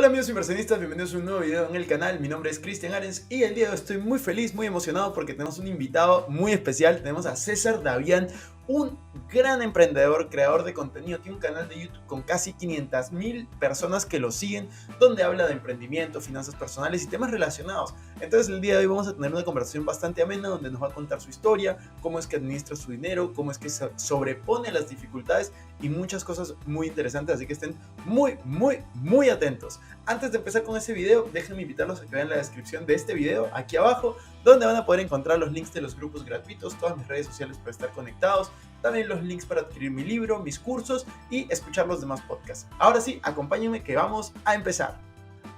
Hola amigos inversionistas, bienvenidos a un nuevo video en el canal. Mi nombre es Cristian Arens y el día de hoy estoy muy feliz, muy emocionado porque tenemos un invitado muy especial. Tenemos a César Davián, un gran emprendedor, creador de contenido. Tiene un canal de YouTube con casi 500,000 personas que lo siguen, donde habla de emprendimiento, finanzas personales y temas relacionados. Entonces el día de hoy vamos a tener una conversación bastante amena donde nos va a contar su historia, cómo es que administra su dinero, cómo es que se sobrepone a las dificultades y muchas cosas muy interesantes, así que estén muy atentos. Antes de empezar con ese video, déjenme invitarlos a que vean la descripción de este video aquí abajo, donde van a poder encontrar los links de los grupos gratuitos, todas mis redes sociales para estar conectados, también los links para adquirir mi libro, mis cursos y escuchar los demás podcasts. Ahora sí, acompáñenme que vamos a empezar.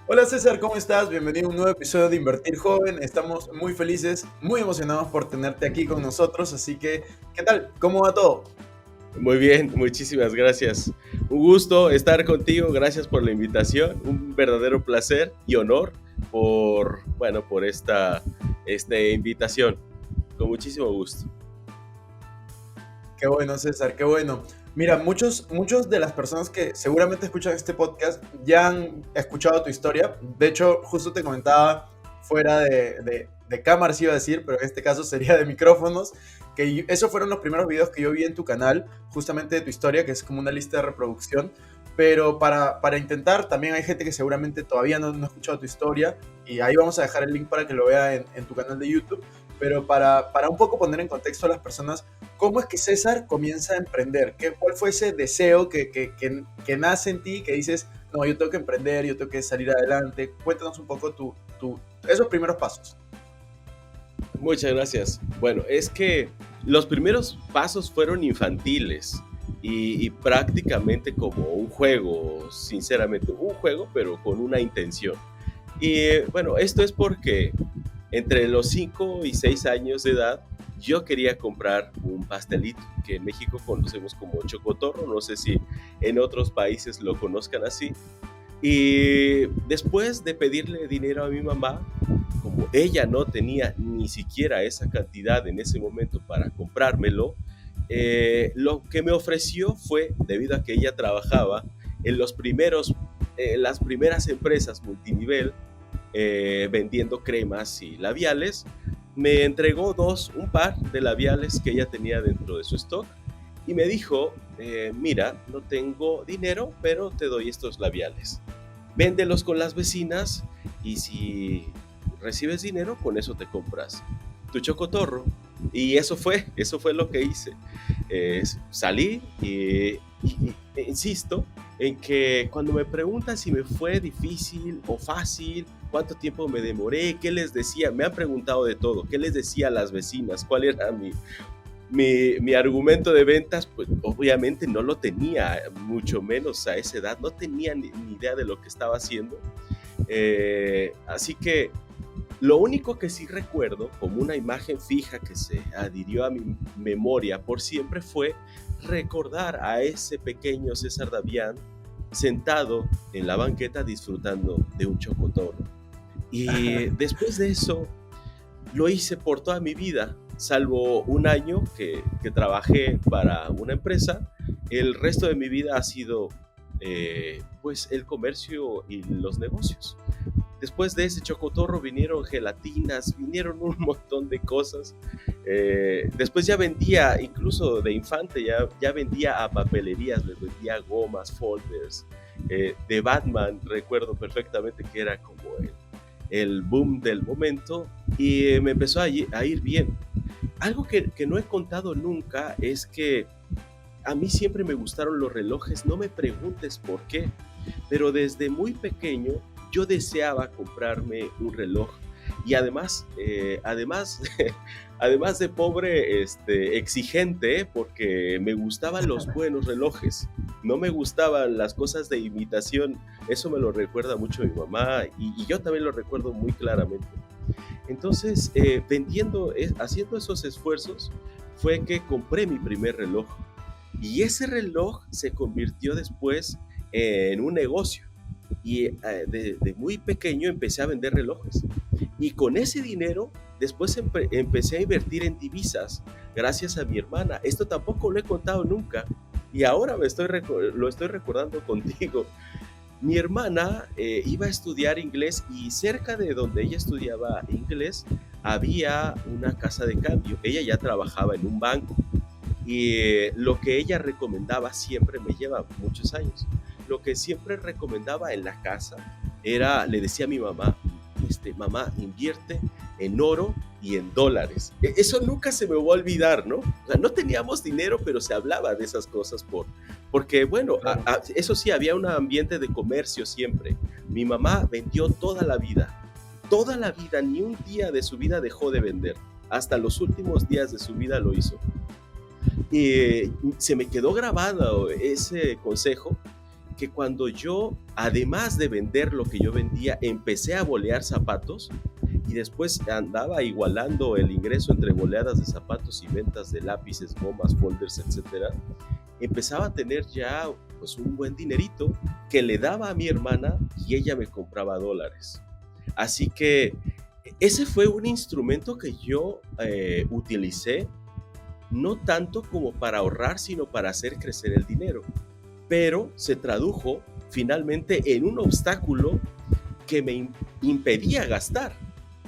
Hola César, ¿cómo estás? Bienvenido a un nuevo episodio de Invertir Joven. Estamos muy felices, muy emocionados por tenerte aquí con nosotros, así que, ¿qué tal? ¿Cómo va todo? Muy bien, muchísimas gracias. Un gusto estar contigo, gracias por la invitación, un verdadero placer y honor por esta invitación, con muchísimo gusto. Qué bueno, César, qué bueno. Mira, muchos de las personas que seguramente escuchan este podcast ya han escuchado tu historia. De hecho, justo te comentaba fuera de cámaras, iba a decir, pero en este caso sería de micrófonos, que esos fueron los primeros videos que yo vi en tu canal, justamente de tu historia, que es como una lista de reproducción. Pero para intentar, también hay gente que seguramente todavía no ha escuchado tu historia, y ahí vamos a dejar el link para que lo vea en tu canal de YouTube. Pero para un poco poner en contexto a las personas, ¿cómo es que César comienza a emprender? ¿Cuál fue ese deseo que nace en ti, que dices, no, yo tengo que emprender, yo tengo que salir adelante? Cuéntanos un poco esos primeros pasos. Muchas gracias. Bueno, es que los primeros pasos fueron infantiles y prácticamente como un juego, sinceramente, un juego, pero con una intención. Y bueno, esto es porque entre los 5 y 6 años de edad, yo quería comprar un pastelito que en México conocemos como chocotorro, no sé si en otros países lo conozcan así. Y después de pedirle dinero a mi mamá, como ella no tenía ni siquiera esa cantidad en ese momento para comprármelo, lo que me ofreció fue, debido a que ella trabajaba en las primeras empresas multinivel, vendiendo cremas y labiales, me entregó un par de labiales que ella tenía dentro de su stock y me dijo, mira, no tengo dinero, pero te doy estos labiales. Véndelos con las vecinas y si recibes dinero, con eso te compras tu chocotorro. Y eso fue lo que hice. Salí y insisto en que cuando me preguntan si me fue difícil o fácil, cuánto tiempo me demoré, qué les decía, me han preguntado de todo, qué les decía a las vecinas, cuál era mi argumento de ventas, pues obviamente no lo tenía, mucho menos a esa edad, no tenía ni idea de lo que estaba haciendo. Así que lo único que sí recuerdo como una imagen fija que se adhirió a mi memoria por siempre fue recordar a ese pequeño César Davián sentado en la banqueta disfrutando de un chocotorro. Y después de eso lo hice por toda mi vida, salvo un año que trabajé para una empresa. El resto de mi vida ha sido pues el comercio y los negocios. Después de ese chocotorro vinieron gelatinas, vinieron un montón de cosas. Después ya vendía, incluso de infante, ya vendía a papelerías, les vendía gomas, folders. De Batman recuerdo perfectamente que era como el boom del momento y me empezó a ir bien. Algo que no he contado nunca es que a mí siempre me gustaron los relojes, no me preguntes por qué, pero desde muy pequeño yo deseaba comprarme un reloj y además de pobre, exigente, porque me gustaban los buenos relojes, no me gustaban las cosas de imitación. Eso me lo recuerda mucho mi mamá y yo también lo recuerdo muy claramente. Entonces, haciendo esos esfuerzos, fue que compré mi primer reloj y ese reloj se convirtió después en un negocio. Y de muy pequeño empecé a vender relojes. Y con ese dinero, después empecé a invertir en divisas, gracias a mi hermana. Esto tampoco lo he contado nunca. Y ahora lo estoy recordando contigo. Mi hermana iba a estudiar inglés y cerca de donde ella estudiaba inglés había una casa de cambio. Ella ya trabajaba en un banco y lo que ella recomendaba siempre, me lleva muchos años, lo que siempre recomendaba en la casa era, le decía a mi mamá, mamá, invierte en oro y en dólares. Eso nunca se me va a olvidar, ¿no? O sea, no teníamos dinero, pero se hablaba de esas cosas porque, bueno, Claro. eso sí, había un ambiente de comercio siempre. Mi mamá vendió toda la vida, ni un día de su vida dejó de vender. Hasta los últimos días de su vida lo hizo. Y se me quedó grabado ese consejo, que cuando yo, además de vender lo que yo vendía, empecé a bolear zapatos y después andaba igualando el ingreso entre boleadas de zapatos y ventas de lápices, gomas, folders, etcétera, empezaba a tener ya pues un buen dinerito que le daba a mi hermana y ella me compraba dólares. Así que ese fue un instrumento que yo utilicé no tanto como para ahorrar, sino para hacer crecer el dinero. Pero se tradujo finalmente en un obstáculo que me impedía gastar,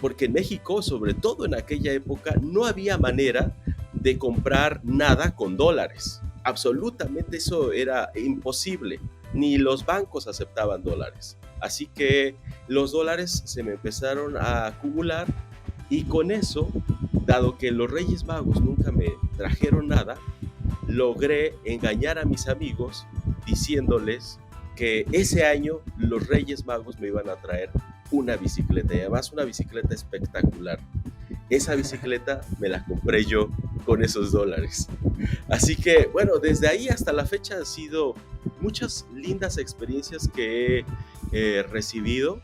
porque en México, sobre todo en aquella época, no había manera de comprar nada con dólares. Absolutamente eso era imposible. Ni los bancos aceptaban dólares. Así que los dólares se me empezaron a acumular y con eso, dado que los Reyes Magos nunca me trajeron nada, logré engañar a mis amigos diciéndoles que ese año los Reyes Magos me iban a traer una bicicleta, y además una bicicleta espectacular. Esa bicicleta me la compré yo con esos dólares. Así que, bueno, desde ahí hasta la fecha han sido muchas lindas experiencias que he recibido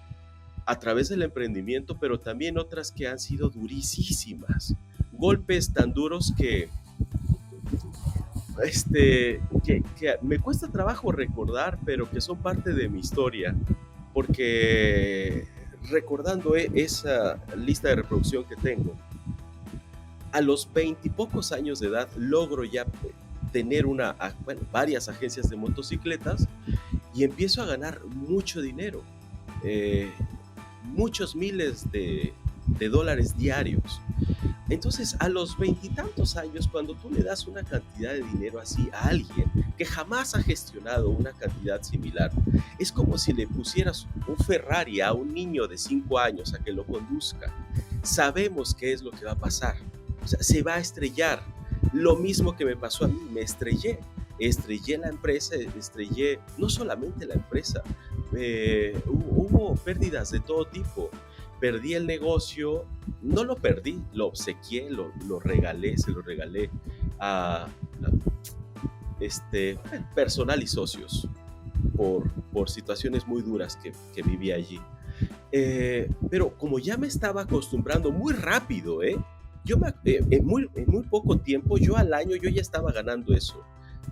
a través del emprendimiento, pero también otras que han sido durísimas. Golpes tan duros que me cuesta trabajo recordar, pero que son parte de mi historia, porque recordando esa lista de reproducción que tengo, a los 20 y pocos años de edad logro ya tener varias agencias de motocicletas y empiezo a ganar mucho dinero, eh, muchos miles de dólares diarios. Entonces, a los veintitantos años, cuando tú le das una cantidad de dinero así a alguien que jamás ha gestionado una cantidad similar, es como si le pusieras un Ferrari a un niño de 5 años a que lo conduzca. Sabemos qué es lo que va a pasar. O sea, se va a estrellar. Lo mismo que me pasó a mí, me estrellé. Estrellé la empresa, estrellé no solamente la empresa, hubo pérdidas de todo tipo. Perdí el negocio, no lo perdí, lo obsequié, lo regalé, se lo regalé a personal y socios por situaciones muy duras que viví allí. Pero como ya me estaba acostumbrando muy rápido, en muy poco tiempo, yo al año yo ya estaba ganando eso,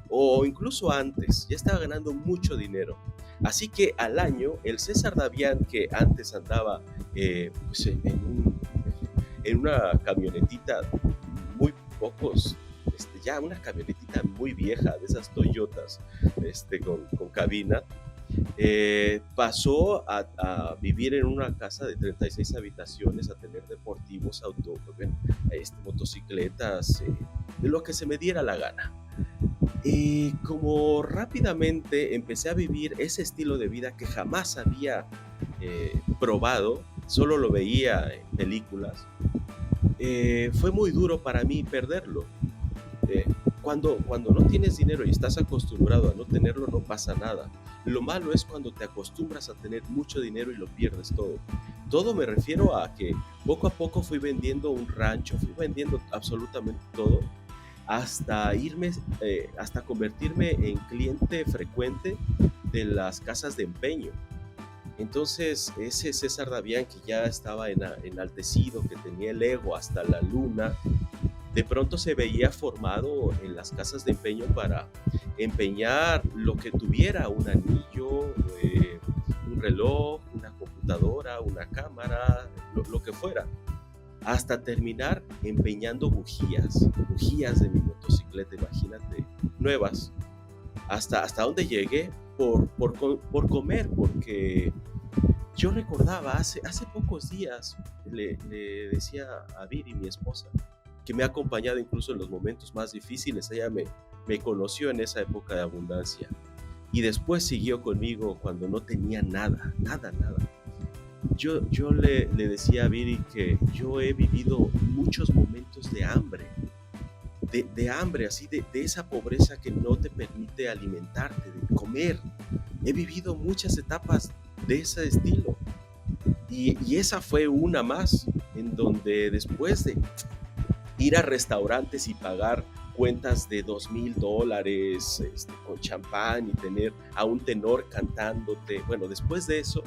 o incluso antes, ya estaba ganando mucho dinero. Así que al año, el César Davián, que antes andaba pues en una camionetita, muy pocos, ya una camionetita muy vieja, de esas Toyotas, con cabina, pasó a vivir en una casa de 36 habitaciones, a tener deportivos, motocicletas, de lo que se me diera la gana. Y como rápidamente empecé a vivir ese estilo de vida que jamás había probado, solo lo veía en películas, fue muy duro para mí perderlo. Eh, cuando no tienes dinero y estás acostumbrado a no tenerlo, no pasa nada. Lo malo es cuando te acostumbras a tener mucho dinero y lo pierdes todo. Todo me refiero a que poco a poco fui vendiendo un rancho, fui vendiendo absolutamente todo, hasta convertirme en cliente frecuente de las casas de empeño. Entonces, ese César Davián que ya estaba enaltecido, que tenía el ego hasta la luna, de pronto se veía formado en las casas de empeño para empeñar lo que tuviera: un anillo, un reloj, una computadora, una cámara, lo que fuera, hasta terminar empeñando bujías de mi motocicleta, imagínate, nuevas, hasta dónde llegué por comer, porque yo recordaba hace pocos días, le decía a Viri, mi esposa, que me ha acompañado incluso en los momentos más difíciles. Ella me conoció en esa época de abundancia y después siguió conmigo cuando no tenía nada, nada, nada. Yo le decía a Viri que yo he vivido muchos momentos de hambre, de hambre, así de esa pobreza que no te permite alimentarte, de comer. He vivido muchas etapas de ese estilo y esa fue una más, en donde después de ir a restaurantes y pagar cuentas de $2,000 con champán y tener a un tenor cantándote, bueno, después de eso,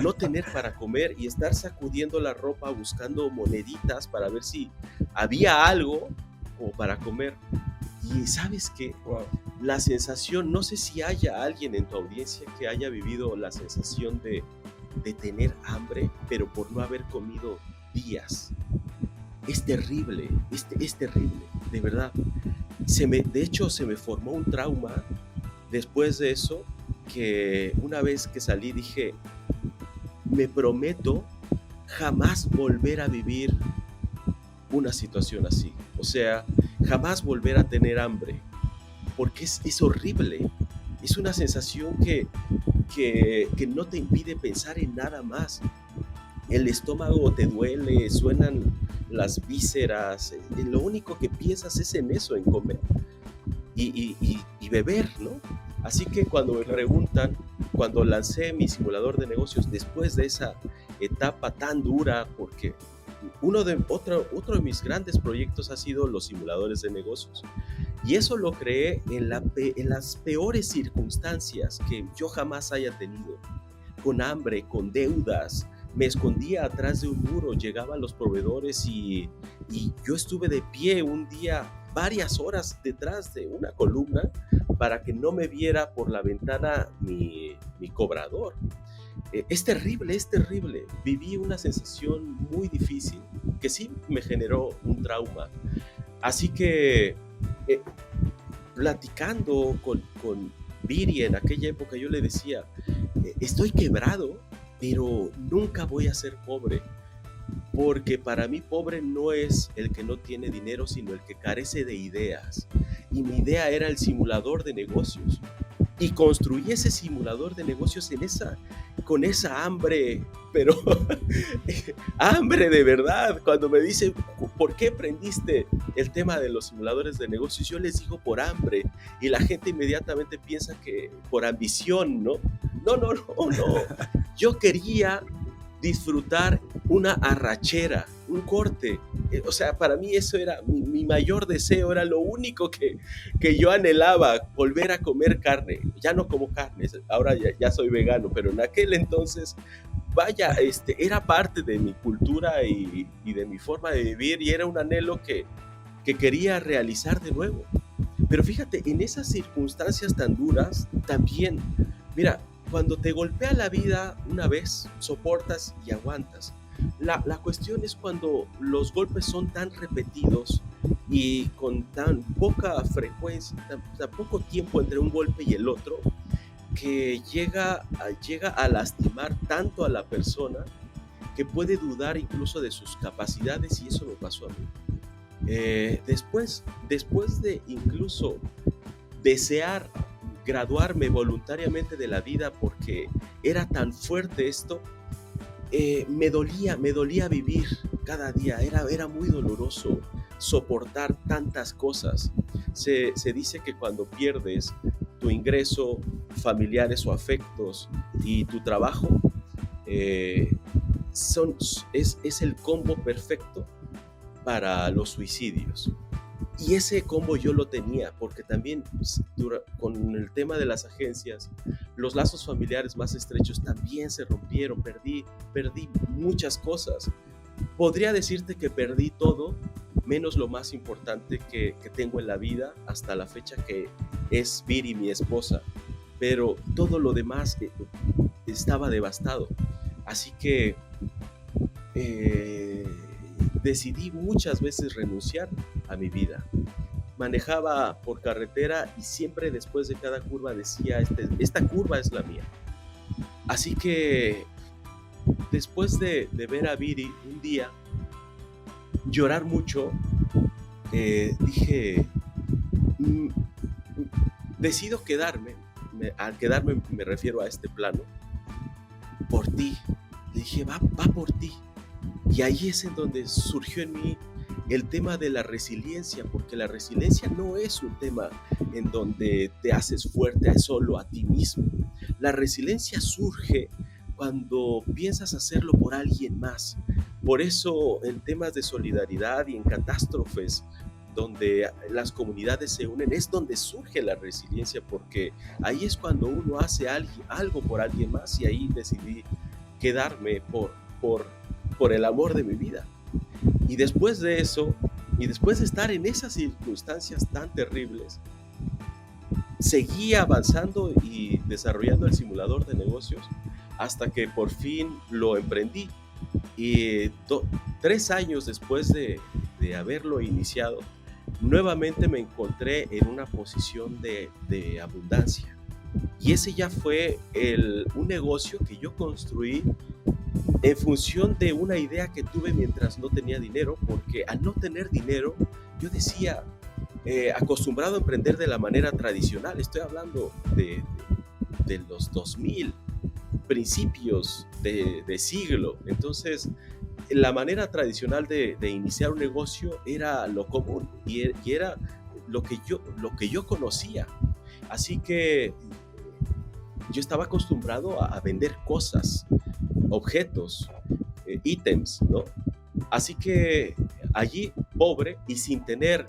no tener para comer y estar sacudiendo la ropa buscando moneditas para ver si había algo como para comer. Y sabes que Wow. la sensación, no sé si haya alguien en tu audiencia que haya vivido la sensación de tener hambre, pero por no haber comido días. Es terrible, es terrible, de verdad. De hecho, se me formó un trauma después de eso, que una vez que salí dije, me prometo jamás volver a vivir una situación así. O sea, jamás volver a tener hambre, porque es horrible. Es una sensación que no te impide pensar en nada más. El estómago te duele, suenan las vísceras, lo único que piensas es en eso, en comer y beber, ¿no? Así que cuando me preguntan, cuando lancé mi simulador de negocios después de esa etapa tan dura, porque otro de mis grandes proyectos ha sido los simuladores de negocios, y eso lo creé en las peores circunstancias que yo jamás haya tenido, con hambre, con deudas. Me escondía atrás de un muro, llegaban los proveedores y yo estuve de pie un día, varias horas detrás de una columna para que no me viera por la ventana mi cobrador. Es terrible, es terrible. Viví una sensación muy difícil que sí me generó un trauma. Así que platicando con Viri en aquella época, yo le decía, estoy quebrado, pero nunca voy a ser pobre, porque para mí pobre no es el que no tiene dinero, sino el que carece de ideas. Y mi idea era el simulador de negocios. Y construí ese simulador de negocios con esa hambre, pero hambre de verdad. Cuando me dicen, ¿por qué aprendiste el tema de los simuladores de negocios? Yo les digo por hambre, y la gente inmediatamente piensa que por ambición, ¿no? No. Yo quería disfrutar una arrachera, un corte. O sea, para mí eso era mi mayor deseo, era lo único que yo anhelaba, volver a comer carne. Ya no como carne, ahora ya soy vegano, pero en aquel entonces, vaya, era parte de mi cultura y de mi forma de vivir, y era un anhelo que quería realizar de nuevo. Pero fíjate, en esas circunstancias tan duras, también, mira, cuando te golpea la vida una vez, soportas y aguantas. La cuestión es cuando los golpes son tan repetidos y con tan poca frecuencia, tan poco tiempo entre un golpe y el otro, que llega a lastimar tanto a la persona que puede dudar incluso de sus capacidades, y eso me pasó a mí. Después de incluso desear graduarme voluntariamente de la vida porque era tan fuerte esto, me dolía vivir cada día, era muy doloroso soportar tantas cosas. Se dice que cuando pierdes tu ingreso, familiares o afectos y tu trabajo, es el combo perfecto para los suicidios. Y ese combo yo lo tenía, porque también con el tema de las agencias, los lazos familiares más estrechos también se rompieron, perdí muchas cosas. Podría decirte que perdí todo, menos lo más importante que tengo en la vida hasta la fecha, que es Viri, mi esposa. Pero todo lo demás estaba devastado. Así que decidí muchas veces renunciar a mi vida. manejaba por carretera y siempre después de cada curva decía, esta curva es la mía. Así que después de ver a Viri un día llorar mucho, dije, "Mm, decido quedarme". Al quedarme me refiero a este plano, por ti. Le dije, va por ti. Y ahí es en donde surgió en mí el tema de la resiliencia, porque la resiliencia no es un tema en donde te haces fuerte solo a ti mismo. La resiliencia surge cuando piensas hacerlo por alguien más. Por eso en temas de solidaridad y en catástrofes donde las comunidades se unen, es donde surge la resiliencia, porque ahí es cuando uno hace algo por alguien más, y ahí decidí quedarme por el amor de mi vida. Y después de eso, y después de estar en esas circunstancias tan terribles, seguí avanzando y desarrollando el simulador de negocios hasta que por fin lo emprendí. Y 3 años después de haberlo iniciado, nuevamente me encontré en una posición de abundancia. Y ese ya fue un negocio que yo construí en función de una idea que tuve mientras no tenía dinero, porque al no tener dinero, yo decía, acostumbrado a emprender de la manera tradicional, estoy hablando de los 2000, principios de siglo. Entonces, la manera tradicional de iniciar un negocio era lo común y era lo que yo conocía. Así que yo estaba acostumbrado a vender cosas, objetos, ítems, ¿no? Así que allí, pobre y sin tener,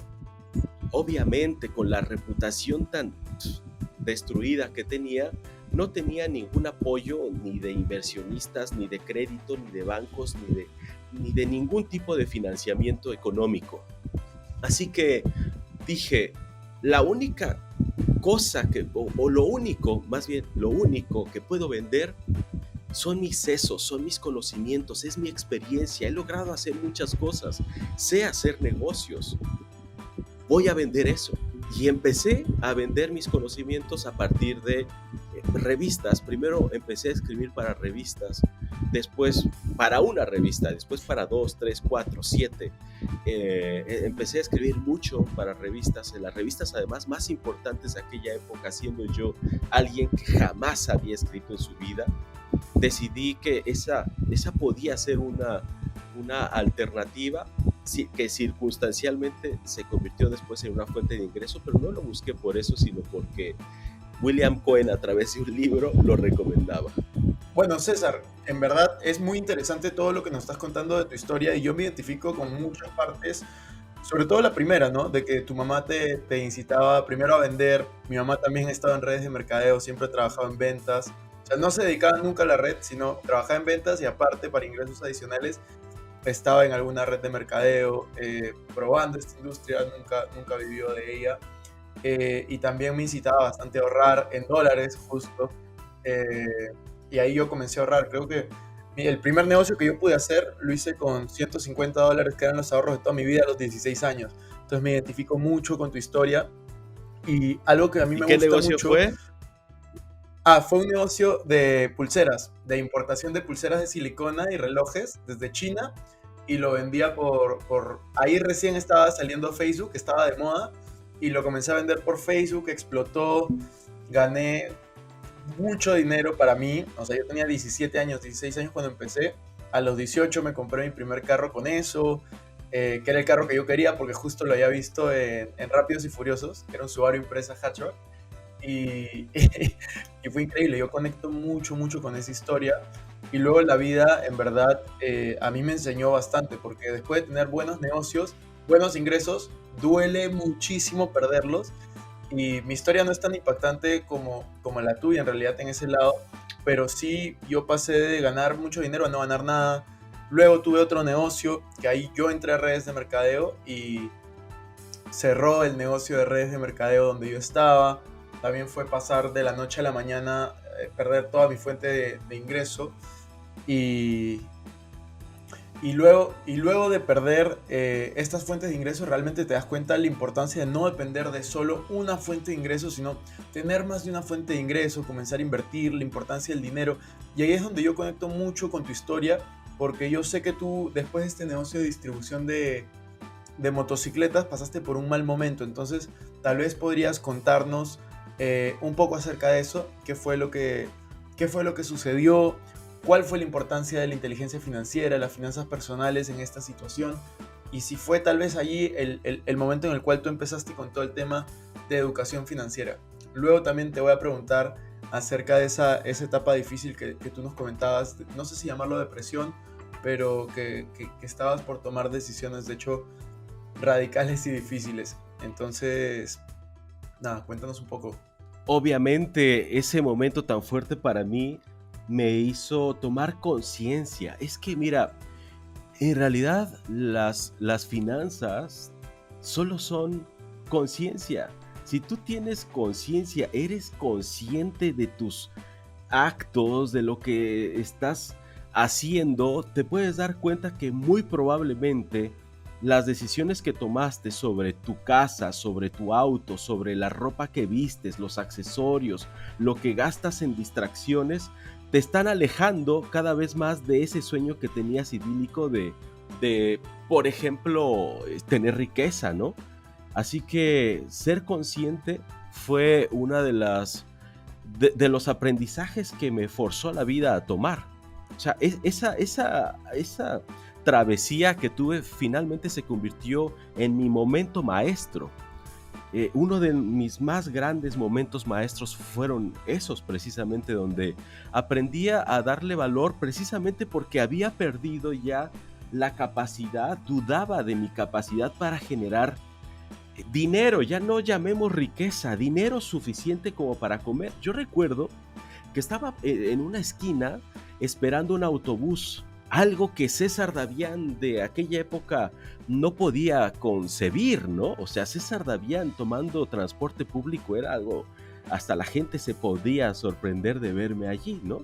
obviamente, con la reputación tan destruida que tenía, no tenía ningún apoyo ni de inversionistas, ni de crédito, ni de bancos, ni de ningún tipo de financiamiento económico. Así que dije, la única cosa lo único que puedo vender son mis sesos, son mis conocimientos, es mi experiencia. He logrado hacer muchas cosas, sé hacer negocios, voy a vender eso. Y empecé a vender mis conocimientos a partir de revistas. Primero empecé a escribir para revistas, después para una revista, después para 2, 3, 4, 7. Empecé a escribir mucho para revistas, en las revistas además más importantes de aquella época, siendo yo alguien que jamás había escrito en su vida. Decidí que esa podía ser una alternativa que circunstancialmente se convirtió después en una fuente de ingreso, pero no lo busqué por eso, sino porque William Cohen, a través de un libro, lo recomendaba. Bueno, César, en verdad es muy interesante todo lo que nos estás contando de tu historia, y yo me identifico con muchas partes, sobre todo la primera, ¿no? De que tu mamá te incitaba primero a vender. Mi mamá también ha estado en redes de mercadeo, siempre ha trabajado en ventas. O sea, no se dedicaba nunca a la red, sino trabajaba en ventas, y aparte, para ingresos adicionales, estaba en alguna red de mercadeo, probando esta industria. Nunca vivió de ella. Y también me incitaba bastante a ahorrar en dólares, justo. Y ahí yo comencé a ahorrar. Creo que el primer negocio que yo pude hacer lo hice con $150, que eran los ahorros de toda mi vida a los 16 años. Entonces me identifico mucho con tu historia. Y algo que a mí me gusta mucho... ¿Qué negocio fue? Fue un negocio de pulseras, de importación de pulseras de silicona y relojes desde China, y lo vendía ahí recién estaba saliendo Facebook, estaba de moda, y lo comencé a vender por Facebook, explotó, gané mucho dinero para mí. O sea, yo tenía 17 años, 16 años cuando empecé. A los 18 me compré mi primer carro con eso, que era el carro que yo quería porque justo lo había visto en Rápidos y Furiosos, que era un Subaru Impreza hatchback. Y fue increíble. Yo conecto mucho con esa historia. Y luego la vida, en verdad, a mí me enseñó bastante, porque después de tener buenos negocios, buenos ingresos, duele muchísimo perderlos. Y mi historia no es tan impactante como la tuya, en realidad, en ese lado. Pero sí, yo pasé de ganar mucho dinero a no ganar nada. Luego tuve otro negocio, que ahí yo entré a redes de mercadeo y cerró el negocio de redes de mercadeo donde yo estaba. También fue pasar de la noche a la mañana, perder toda mi fuente de ingreso. Y Y luego de perder estas fuentes de ingresos, realmente te das cuenta de la importancia de no depender de solo una fuente de ingresos, sino tener más de una fuente de ingresos, comenzar a invertir, la importancia del dinero. Y ahí es donde yo conecto mucho con tu historia, porque yo sé que tú, después de este negocio de distribución de motocicletas, pasaste por un mal momento. Entonces, tal vez podrías contarnos un poco acerca de eso, qué fue lo que sucedió, cuál fue la importancia de la inteligencia financiera, las finanzas personales en esta situación, y si fue tal vez allí el momento en el cual tú empezaste con todo el tema de educación financiera. Luego también te voy a preguntar acerca de esa etapa difícil que tú nos comentabas, no sé si llamarlo depresión, pero que estabas por tomar decisiones, de hecho, radicales y difíciles. Entonces, nada, cuéntanos un poco. Obviamente ese momento tan fuerte para mí me hizo tomar conciencia. Es que mira, en realidad las finanzas solo son conciencia. Si tú tienes conciencia, eres consciente de tus actos, de lo que estás haciendo, te puedes dar cuenta que muy probablemente las decisiones que tomaste sobre tu casa, sobre tu auto, sobre la ropa que vistes, los accesorios, lo que gastas en distracciones, te están alejando cada vez más de ese sueño que tenías idílico de por ejemplo, tener riqueza, ¿no? Así que ser consciente fue una de los aprendizajes que me forzó la vida a tomar. O sea, esa travesía que tuve finalmente se convirtió en mi momento maestro. Uno de mis más grandes momentos maestros fueron esos precisamente, donde aprendía a darle valor precisamente porque había perdido ya la capacidad, dudaba de mi capacidad para generar dinero, ya no llamemos riqueza, dinero suficiente como para comer. Yo recuerdo que estaba en una esquina esperando un autobús, algo que César Davián de aquella época no podía concebir, ¿no? O sea, César Davián tomando transporte público era algo, hasta la gente se podía sorprender de verme allí, ¿no?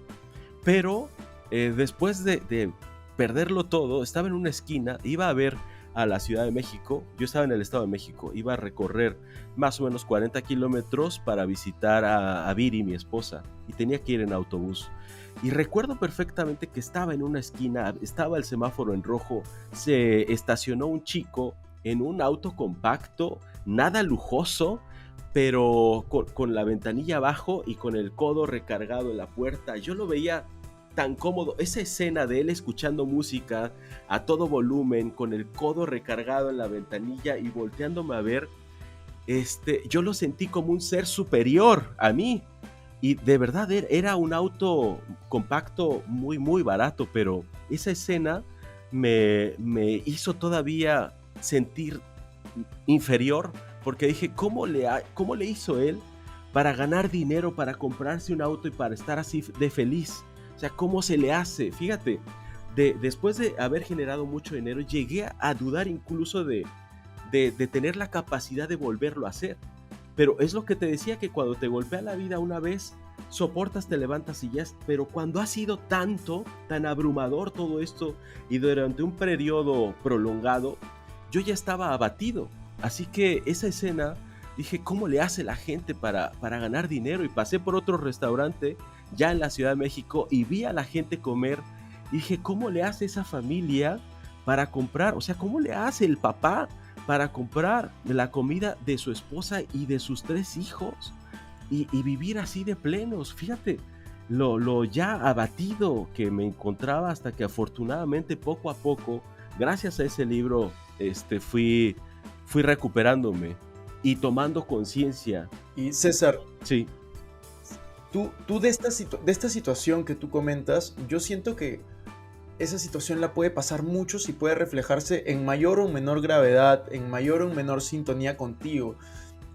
Pero después de perderlo todo, estaba en una esquina, iba a ver a la Ciudad de México. Yo estaba en el Estado de México, iba a recorrer más o menos 40 kilómetros para visitar a Viri, mi esposa, y tenía que ir en autobús. Y recuerdo perfectamente que estaba en una esquina, estaba el semáforo en rojo, se estacionó un chico en un auto compacto, nada lujoso, pero con la ventanilla abajo y con el codo recargado en la puerta. Yo lo veía tan cómodo, esa escena de él escuchando música a todo volumen, con el codo recargado en la ventanilla y volteándome a ver, yo lo sentí como un ser superior a mí. Y de verdad era un auto compacto muy, muy barato, pero esa escena me hizo todavía sentir inferior, porque dije, ¿cómo le hizo él para ganar dinero, para comprarse un auto y para estar así de feliz? O sea, ¿cómo se le hace? Fíjate, después de haber generado mucho dinero, llegué a dudar incluso de tener la capacidad de volverlo a hacer. Pero es lo que te decía, que cuando te golpea la vida una vez, soportas, te levantas y ya. Pero cuando ha sido tan abrumador todo esto y durante un periodo prolongado, yo ya estaba abatido. Así que esa escena, dije, ¿cómo le hace la gente para ganar dinero? Y pasé por otro restaurante ya en la Ciudad de México y vi a la gente comer. Y dije, ¿cómo le hace esa familia para comprar? O sea, ¿cómo le hace el papá para comprar la comida de su esposa y de sus 3 hijos y vivir así de plenos? Fíjate lo ya abatido que me encontraba, hasta que afortunadamente poco a poco, gracias a ese libro, fui recuperándome y tomando conciencia. Y César, Sí, tú de esta situación que tú comentas, yo siento que esa situación la puede pasar muchos y puede reflejarse en mayor o menor gravedad, en mayor o menor sintonía contigo.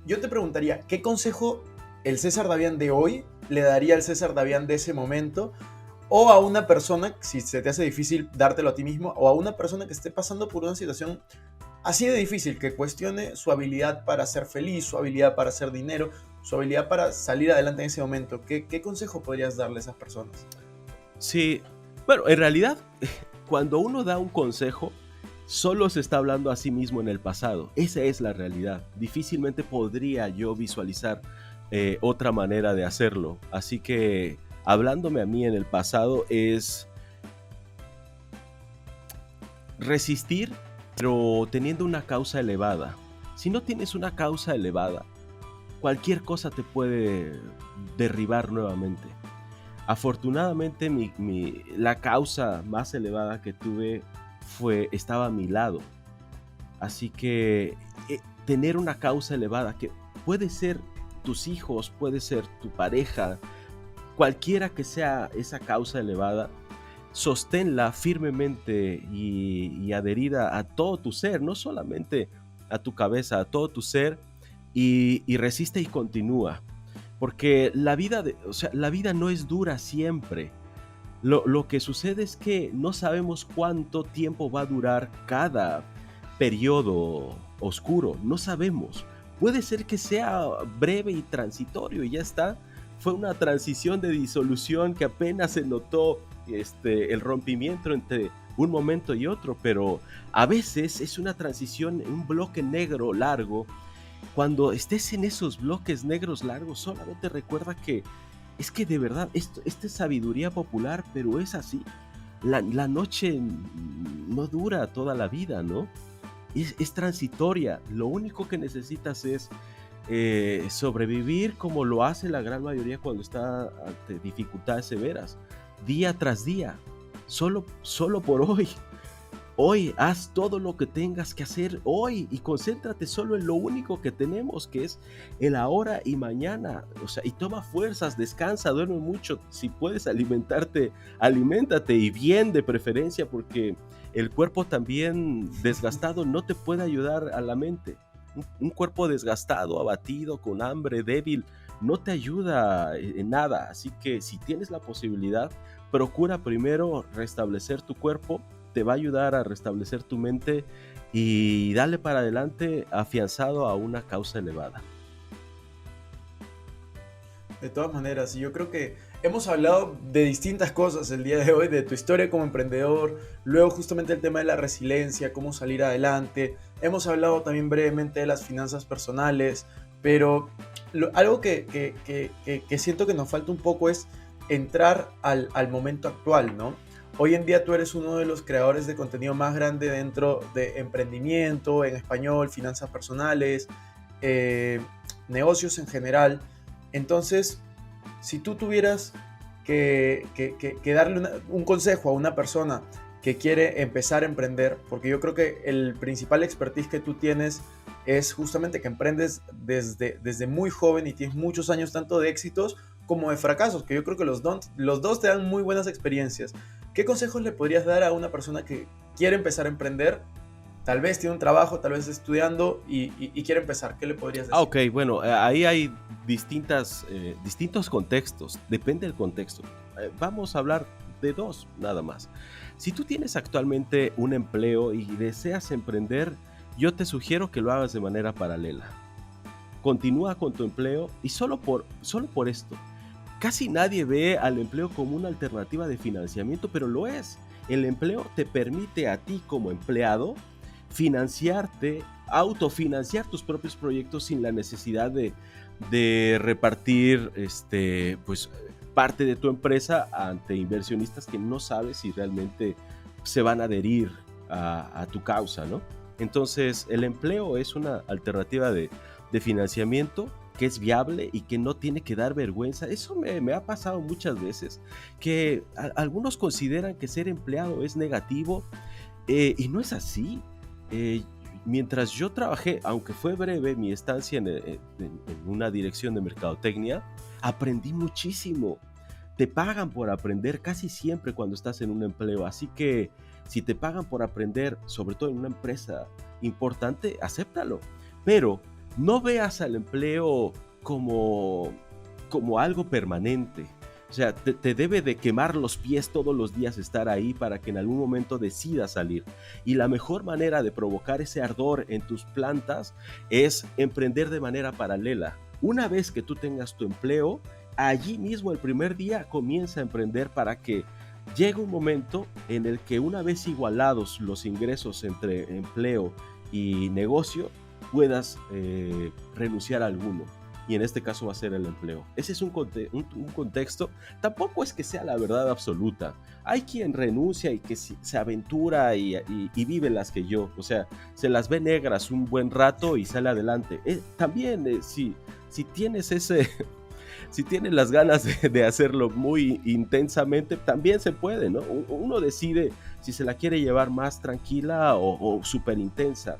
Yo te preguntaría, ¿qué consejo el César Davián de hoy le daría al César Davián de ese momento? O a una persona, si se te hace difícil dártelo a ti mismo, o a una persona que esté pasando por una situación así de difícil, que cuestione su habilidad para ser feliz, su habilidad para hacer dinero, su habilidad para salir adelante en ese momento. ¿Qué consejo podrías darle a esas personas? sí. Bueno, en realidad cuando uno da un consejo, solo se está hablando a sí mismo en el pasado. Esa es la realidad. Difícilmente podría yo visualizar otra manera de hacerlo. Así que hablándome a mí en el pasado es resistir, pero teniendo una causa elevada. Si no tienes una causa elevada, cualquier cosa te puede derribar nuevamente. Afortunadamente la causa más elevada que tuve estaba a mi lado. Así que tener una causa elevada, que puede ser tus hijos, puede ser tu pareja, cualquiera que sea esa causa elevada, sosténla firmemente y adherida a todo tu ser, no solamente a tu cabeza, a todo tu ser, y resiste y continúa. Porque la vida no es dura siempre. Lo que sucede es que no sabemos cuánto tiempo va a durar cada periodo oscuro. No sabemos. Puede ser que sea breve y transitorio y ya está. Fue una transición de disolución que apenas se notó el rompimiento entre un momento y otro, pero a veces es una transición, un bloque negro largo. Cuando estés en esos bloques negros largos, solamente recuerda que es que de verdad, esta es sabiduría popular, pero es así. La noche no dura toda la vida, ¿no? Es transitoria. Lo único que necesitas es sobrevivir como lo hace la gran mayoría cuando está ante dificultades severas, día tras día, solo por hoy. Hoy haz todo lo que tengas que hacer hoy y concéntrate solo en lo único que tenemos, que es el ahora y mañana. O sea, y toma fuerzas, descansa, duerme mucho. Si puedes alimentarte, aliméntate, y bien de preferencia, porque el cuerpo también desgastado no te puede ayudar a la mente. Un cuerpo desgastado, abatido, con hambre, débil, no te ayuda en nada. Así que si tienes la posibilidad, procura primero restablecer tu cuerpo. Te va a ayudar a restablecer tu mente y dale para adelante afianzado a una causa elevada. De todas maneras, yo creo que hemos hablado de distintas cosas el día de hoy, de tu historia como emprendedor, luego justamente el tema de la resiliencia, cómo salir adelante. Hemos hablado también brevemente de las finanzas personales, pero algo que siento que nos falta un poco es entrar al momento actual, ¿no? Hoy en día tú eres uno de los creadores de contenido más grande dentro de emprendimiento, en español, finanzas personales, negocios en general. Entonces, si tú tuvieras que darle un consejo a una persona que quiere empezar a emprender, porque yo creo que el principal expertise que tú tienes es justamente que emprendes desde muy joven y tienes muchos años tanto de éxitos como de fracasos, que yo creo que los dos te dan muy buenas experiencias. ¿Qué consejos le podrías dar a una persona que quiere empezar a emprender? Tal vez tiene un trabajo, tal vez estudiando y quiere empezar. ¿Qué le podrías decir? Ok, bueno, ahí hay distintos contextos, depende del contexto. Vamos a hablar de dos nada más. Si tú tienes actualmente un empleo y deseas emprender, yo te sugiero que lo hagas de manera paralela. Continúa con tu empleo y solo por esto. Casi nadie ve al empleo como una alternativa de financiamiento, pero lo es. El empleo te permite a ti como empleado financiarte, autofinanciar tus propios proyectos sin la necesidad de repartir pues, parte de tu empresa ante inversionistas que no sabes si realmente se van a adherir a tu causa, ¿no? Entonces, el empleo es una alternativa de financiamiento que es viable y que no tiene que dar vergüenza. Eso me ha pasado muchas veces, que algunos consideran que ser empleado es negativo y no es así. Mientras yo trabajé, aunque fue breve mi estancia en una dirección de mercadotecnia, aprendí muchísimo. Te pagan por aprender casi siempre cuando estás en un empleo, así que si te pagan por aprender, sobre todo en una empresa importante, acéptalo. Pero no veas al empleo como algo permanente. O sea, te debe de quemar los pies todos los días estar ahí para que en algún momento decidas salir. Y la mejor manera de provocar ese ardor en tus plantas es emprender de manera paralela. Una vez que tú tengas tu empleo, allí mismo el primer día comienza a emprender para que llega un momento en el que una vez igualados los ingresos entre empleo y negocio, puedas renunciar a alguno. Y en este caso va a ser el empleo. Ese es un contexto. Tampoco es que sea la verdad absoluta. Hay quien renuncia y que se aventura y vive las que yo. O sea, se las ve negras un buen rato y sale adelante. También, si tienes si tienes las ganas de hacerlo muy intensamente, también se puede, ¿no? Uno decide si se la quiere llevar más tranquila o súper intensa,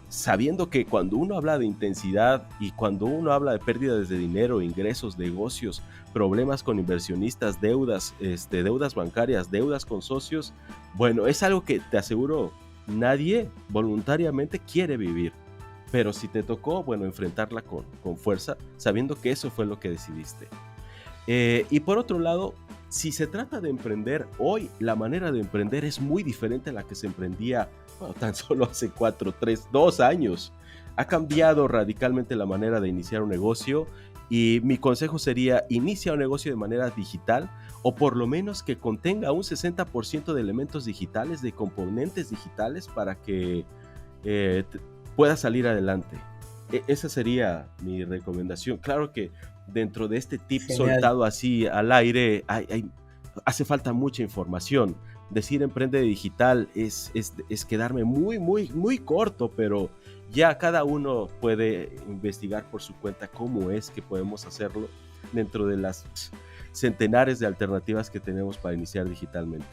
sabiendo que cuando uno habla de intensidad y cuando uno habla de pérdidas de dinero, ingresos, negocios, problemas con inversionistas, deudas bancarias, deudas con socios, bueno, es algo que te aseguro nadie voluntariamente quiere vivir. Pero si te tocó, bueno, enfrentarla con fuerza, sabiendo que eso fue lo que decidiste. Y por otro lado, si se trata de emprender, hoy la manera de emprender es muy diferente a la que se emprendía tan solo hace 2 años. Ha cambiado radicalmente la manera de iniciar un negocio y mi consejo sería: inicia un negocio de manera digital, o por lo menos que contenga un 60% de elementos digitales, de componentes digitales, para que pueda salir adelante. Esa sería mi recomendación. Claro que dentro de este tip soltado así al aire hace falta mucha información. Decir emprende digital es quedarme muy, muy, muy corto, pero ya cada uno puede investigar por su cuenta cómo es que podemos hacerlo dentro de las centenares de alternativas que tenemos para iniciar digitalmente.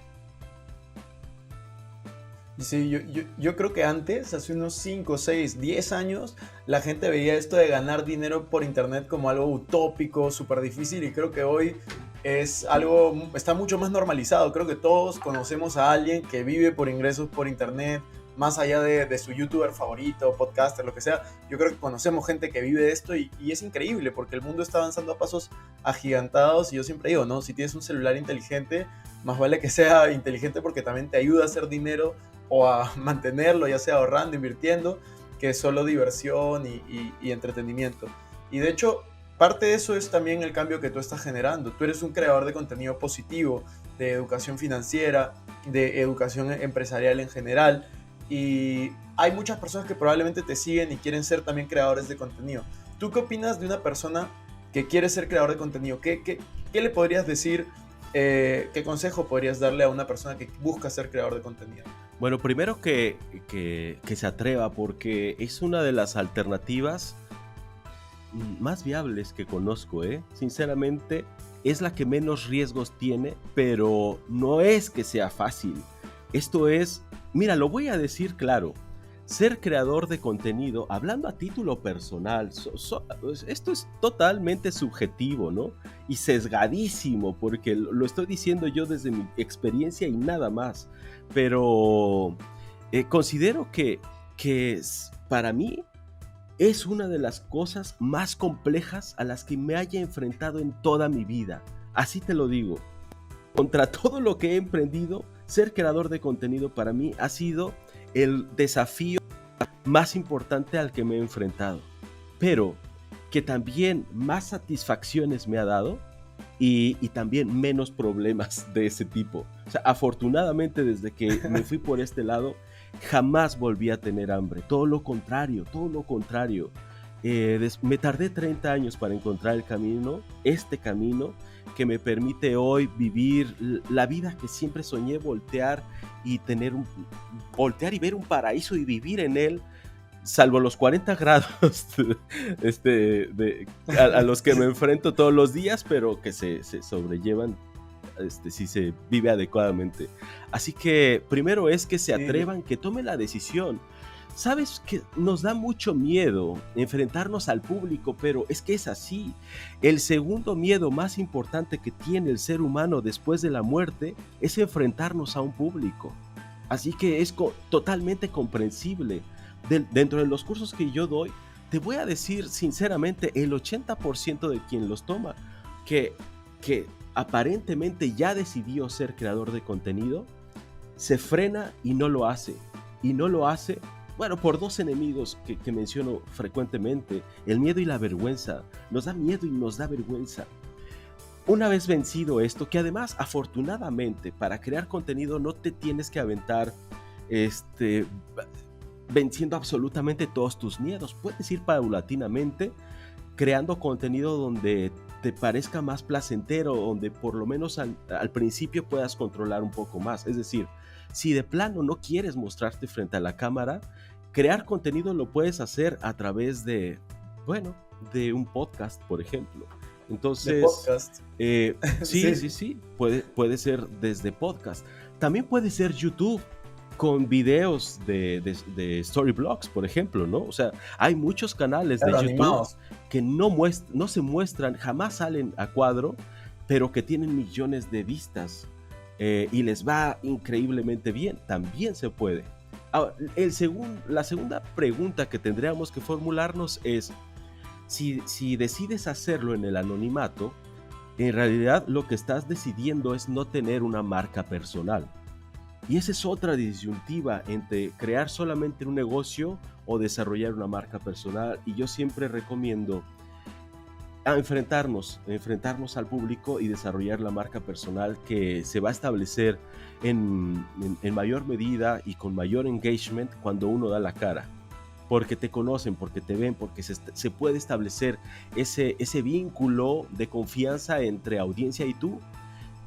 Sí, yo creo que antes, hace unos 5, 6, 10 años, la gente veía esto de ganar dinero por internet como algo utópico, súper difícil, y creo que hoy es algo, está mucho más normalizado. Creo que todos conocemos a alguien que vive por ingresos por internet, más allá de su youtuber favorito, podcaster, lo que sea. Yo creo que conocemos gente que vive de esto y es increíble porque el mundo está avanzando a pasos agigantados, y yo siempre digo, ¿no? Si tienes un celular inteligente, más vale que sea inteligente porque también te ayuda a hacer dinero o a mantenerlo, ya sea ahorrando, invirtiendo, que es solo diversión y entretenimiento. Y de hecho, parte de eso es también el cambio que tú estás generando. Tú eres un creador de contenido positivo, de educación financiera, de educación empresarial en general, y hay muchas personas que probablemente te siguen y quieren ser también creadores de contenido. ¿Tú qué opinas de una persona que quiere ser creador de contenido? ¿Qué le podrías decir? ¿Qué consejo podrías darle a una persona que busca ser creador de contenido? Bueno, primero que se atreva, porque es una de las alternativas más viables que conozco, Sinceramente, es la que menos riesgos tiene, pero no es que sea fácil. Esto es, mira, lo voy a decir claro: ser creador de contenido, hablando a título personal, esto es totalmente subjetivo, ¿no? Y sesgadísimo, porque lo estoy diciendo yo desde mi experiencia y nada más. Pero considero que para mí es una de las cosas más complejas a las que me haya enfrentado en toda mi vida. Así te lo digo. Contra todo lo que he emprendido, ser creador de contenido para mí ha sido el desafío más importante al que me he enfrentado, pero que también más satisfacciones me ha dado y también menos problemas de ese tipo. O sea, afortunadamente, desde que me fui por este lado, jamás volví a tener hambre. Todo lo contrario. Me tardé 30 años para encontrar este camino que me permite hoy vivir la vida que siempre soñé, voltear y ver un paraíso y vivir en él, salvo los 40 grados a los que me enfrento todos los días, pero que se sobrellevan si se vive adecuadamente. Así que primero es que se atrevan, que tomen la decisión. Sabes que nos da mucho miedo enfrentarnos al público, pero es que es así. El segundo miedo más importante que tiene el ser humano después de la muerte es enfrentarnos a un público. Así que es totalmente comprensible. Dentro de los cursos que yo doy, te voy a decir sinceramente, el 80% de quien los toma, que aparentemente ya decidió ser creador de contenido, se frena y no lo hace. Bueno, por dos enemigos que menciono frecuentemente: el miedo y la vergüenza. Nos da miedo y nos da vergüenza. una vez vencido esto, que además, afortunadamente, para crear contenido no te tienes que aventar venciendo absolutamente todos tus miedos. Puedes ir paulatinamente creando contenido donde te parezca más placentero, donde por lo menos al principio puedas controlar un poco más. Es decir, si de plano no quieres mostrarte frente a la cámara, crear contenido lo puedes hacer a través de, bueno, de un podcast, por ejemplo. Entonces, de podcast. Sí, puede ser desde podcast. También puede ser YouTube con videos de storyblogs, por ejemplo, ¿no? O sea, hay muchos canales de YouTube animados, que no se muestran, jamás salen a cuadro, pero que tienen millones de vistas y les va increíblemente bien. También se puede. Ahora, la segunda pregunta que tendríamos que formularnos es, si decides hacerlo en el anonimato, en realidad lo que estás decidiendo es no tener una marca personal. Y esa es otra disyuntiva entre crear solamente un negocio o desarrollar una marca personal. Y yo siempre recomiendo enfrentarnos al público y desarrollar la marca personal, que se va a establecer en mayor medida y con mayor engagement cuando uno da la cara. Porque te conocen, porque te ven, porque se puede establecer ese vínculo de confianza entre audiencia y tú.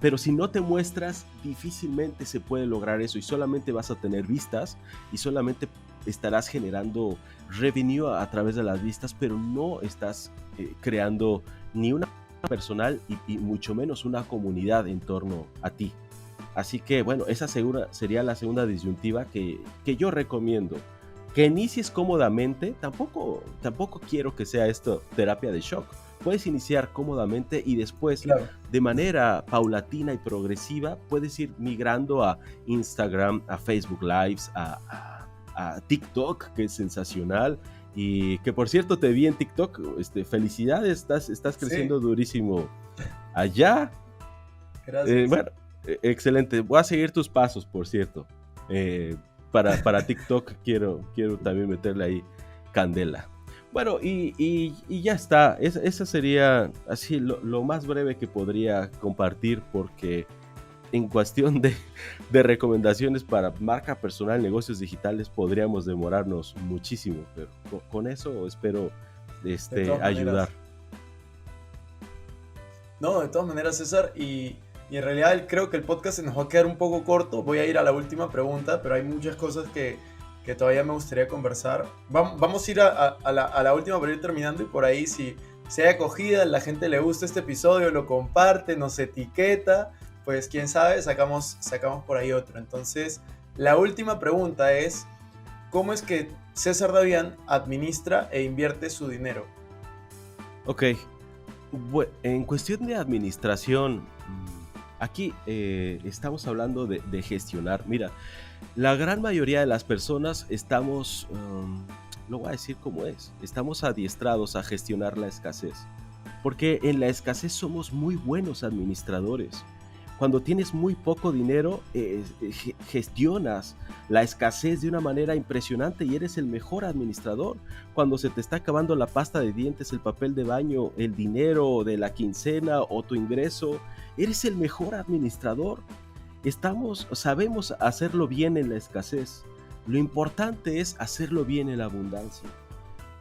Pero si no te muestras, difícilmente se puede lograr eso y solamente vas a tener vistas y solamente estarás generando revenue a través de las vistas, pero no estás creando ni una personal y mucho menos una comunidad en torno a ti. Así que bueno, esa sería la segunda disyuntiva que yo recomiendo. Que inicies cómodamente, tampoco quiero que sea esto terapia de shock. Puedes iniciar cómodamente y después, claro, de manera paulatina y progresiva, puedes ir migrando a Instagram, a Facebook Lives, a TikTok, que es sensacional. Y que por cierto te vi en TikTok, felicidades, estás creciendo durísimo allá. Gracias. Bueno, excelente. Voy a seguir tus pasos, por cierto. Para TikTok quiero también meterle ahí candela. Bueno, y ya está. Esa sería así lo más breve que podría compartir, porque en cuestión de recomendaciones para marca personal, negocios digitales, podríamos demorarnos muchísimo, pero con eso espero ayudar. No, de todas maneras, César, y en realidad creo que el podcast se nos va a quedar un poco corto. Voy a ir a la última pregunta, pero hay muchas cosas que todavía me gustaría conversar. Vamos a ir a la última para ir terminando, y por ahí, si hay acogida, a la gente le gusta este episodio, lo comparte, nos etiqueta, pues quién sabe, sacamos por ahí otro. Entonces, la última pregunta es, ¿cómo es que César Davián administra e invierte su dinero? Ok, bueno, en cuestión de administración, aquí estamos hablando de gestionar. Mira, la gran mayoría de las personas estamos, lo voy a decir como es, estamos adiestrados a gestionar la escasez. Porque en la escasez somos muy buenos administradores. Cuando tienes muy poco dinero, gestionas la escasez de una manera impresionante y eres el mejor administrador. Cuando se te está acabando la pasta de dientes, el papel de baño, el dinero de la quincena o tu ingreso, eres el mejor administrador. Sabemos hacerlo bien en la escasez. Lo importante es hacerlo bien en la abundancia.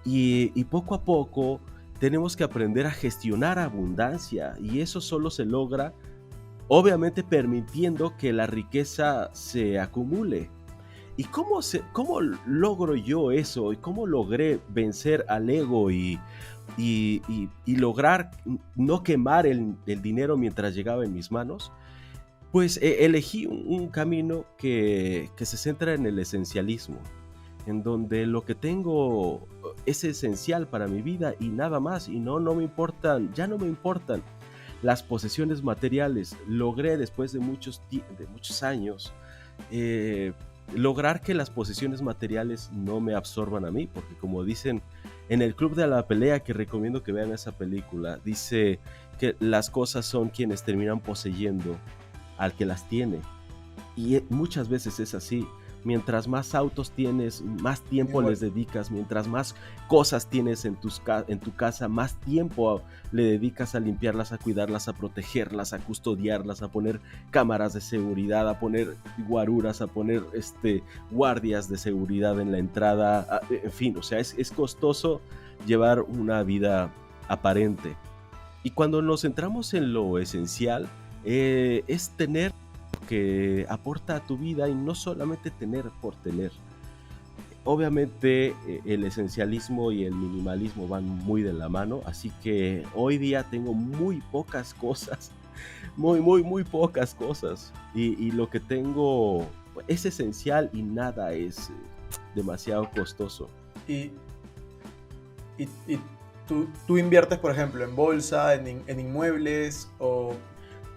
Y poco a poco tenemos que aprender a gestionar abundancia, y eso solo se logra, obviamente, permitiendo que la riqueza se acumule. ¿Y cómo logro yo eso? ¿Y cómo logré vencer al ego y lograr no quemar el dinero mientras llegaba en mis manos? Pues elegí un camino que se centra en el esencialismo, en donde lo que tengo es esencial para mi vida y nada más, y ya no me importan las posesiones materiales. Logré, después de muchos años, lograr que las posesiones materiales no me absorban a mí, porque como dicen en el Club de la Pelea, que recomiendo que vean esa película, dice que las cosas son quienes terminan poseyendo al que las tiene, y muchas veces es así. Mientras más autos tienes, más tiempo les dedicas. Mientras más cosas tienes en tu casa, más tiempo le dedicas a limpiarlas, a cuidarlas, a protegerlas, a custodiarlas, a poner cámaras de seguridad, a poner guaruras, a poner guardias de seguridad en la entrada. En fin, o sea, es costoso llevar una vida aparente. Y cuando nos centramos en lo esencial, es tener que aporta a tu vida y no solamente tener por tener. Obviamente el esencialismo y el minimalismo van muy de la mano, así que hoy día tengo muy pocas cosas, muy pocas cosas, y lo que tengo es esencial y nada es demasiado costoso. Y tú inviertes, por ejemplo, en bolsa, en inmuebles, o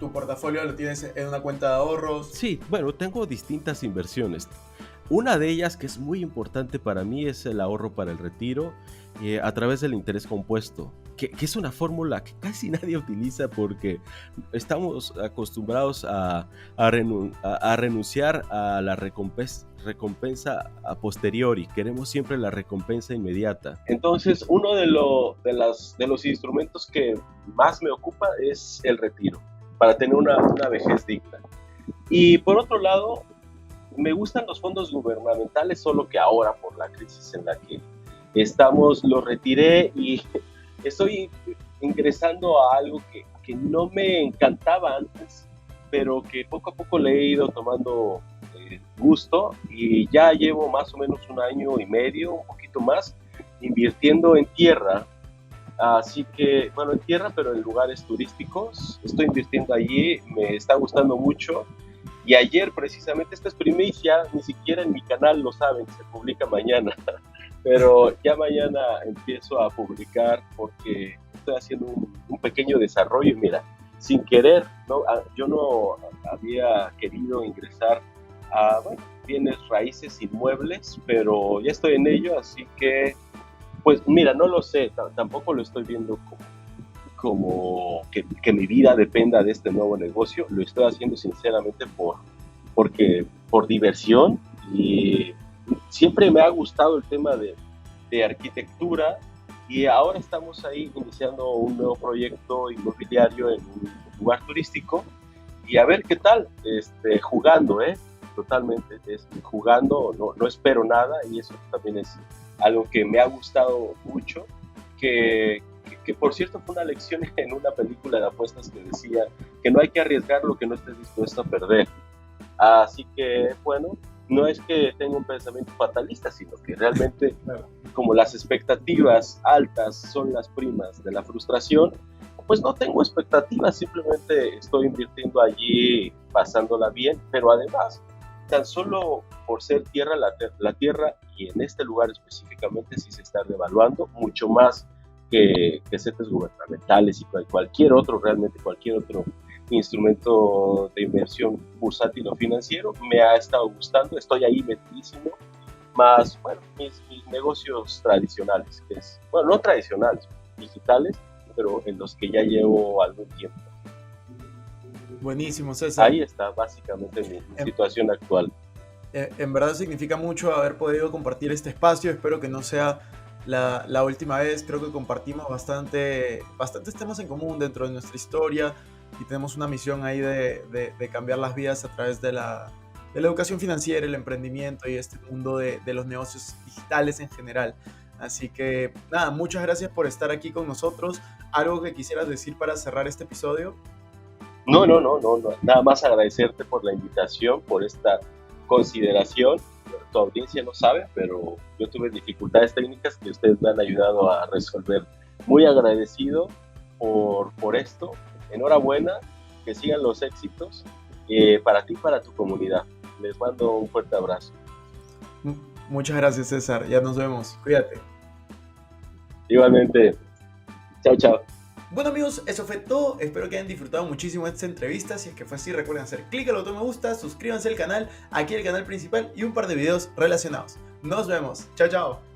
tu portafolio lo tienes en una cuenta de ahorros. Sí, bueno, tengo distintas inversiones. Una de ellas, que es muy importante para mí, es el ahorro para el retiro a través del interés compuesto, que es una fórmula que casi nadie utiliza porque estamos acostumbrados a renunciar a la recompensa a posteriori. Queremos siempre la recompensa inmediata. Entonces, uno de los instrumentos que más me ocupa es el retiro, para tener una vejez digna. Y por otro lado, me gustan los fondos gubernamentales, solo que ahora por la crisis en la que estamos los retiré y estoy ingresando a algo que no me encantaba antes, pero que poco a poco le he ido tomando gusto, y ya llevo más o menos 1 año y medio, un poquito más, invirtiendo en tierra. Así que, bueno, en tierra, pero en lugares turísticos. Estoy invirtiendo allí, me está gustando mucho. Y ayer, precisamente, esta es primicia, ni siquiera en mi canal lo saben, se publica mañana. Pero ya mañana empiezo a publicar porque estoy haciendo un pequeño desarrollo. Y mira, sin querer, ¿no? Yo no había querido ingresar a bienes raíces inmuebles, pero ya estoy en ello, así que pues mira, no lo sé, tampoco lo estoy viendo como que mi vida dependa de este nuevo negocio. Lo estoy haciendo sinceramente por diversión, y siempre me ha gustado el tema de arquitectura, y ahora estamos ahí iniciando un nuevo proyecto inmobiliario en un lugar turístico, y a ver qué tal, jugando, totalmente, jugando, no espero nada, y eso también es algo que me ha gustado mucho, que por cierto fue una lección en una película de apuestas que decía que no hay que arriesgar lo que no estés dispuesto a perder. Así que, bueno, no es que tenga un pensamiento fatalista, sino que realmente, como las expectativas altas son las primas de la frustración, pues no tengo expectativas, simplemente estoy invirtiendo allí, pasándola bien, pero además, tan solo por ser tierra, la tierra, y en este lugar específicamente sí se está devaluando mucho más que CETES gubernamentales y cualquier otro instrumento de inversión bursátil o financiero. Me ha estado gustando, estoy ahí metidísimo, más, bueno, mis negocios tradicionales, no tradicionales, digitales, pero en los que ya llevo algún tiempo. Buenísimo, César. Ahí está básicamente mi situación actual. En verdad significa mucho haber podido compartir este espacio. Espero que no sea la última vez. Creo que compartimos bastantes temas en común dentro de nuestra historia, y tenemos una misión ahí de cambiar las vidas a través de la educación financiera, el emprendimiento y este mundo de los negocios digitales en general. Así que nada, muchas gracias por estar aquí con nosotros. ¿Algo que quisieras decir para cerrar este episodio? No, nada más agradecerte por la invitación, por esta consideración. Tu audiencia no sabe, pero yo tuve dificultades técnicas que ustedes me han ayudado a resolver. Muy agradecido por esto. Enhorabuena, que sigan los éxitos para ti y para tu comunidad. Les mando un fuerte abrazo. Muchas gracias, César. Ya nos vemos. Cuídate. Igualmente. Chao, chao. Bueno amigos, eso fue todo. Espero que hayan disfrutado muchísimo de esta entrevista. Si es que fue así, recuerden hacer clic al botón me gusta, suscríbanse al canal, aquí el canal principal, y un par de videos relacionados. Nos vemos. Chao, chao.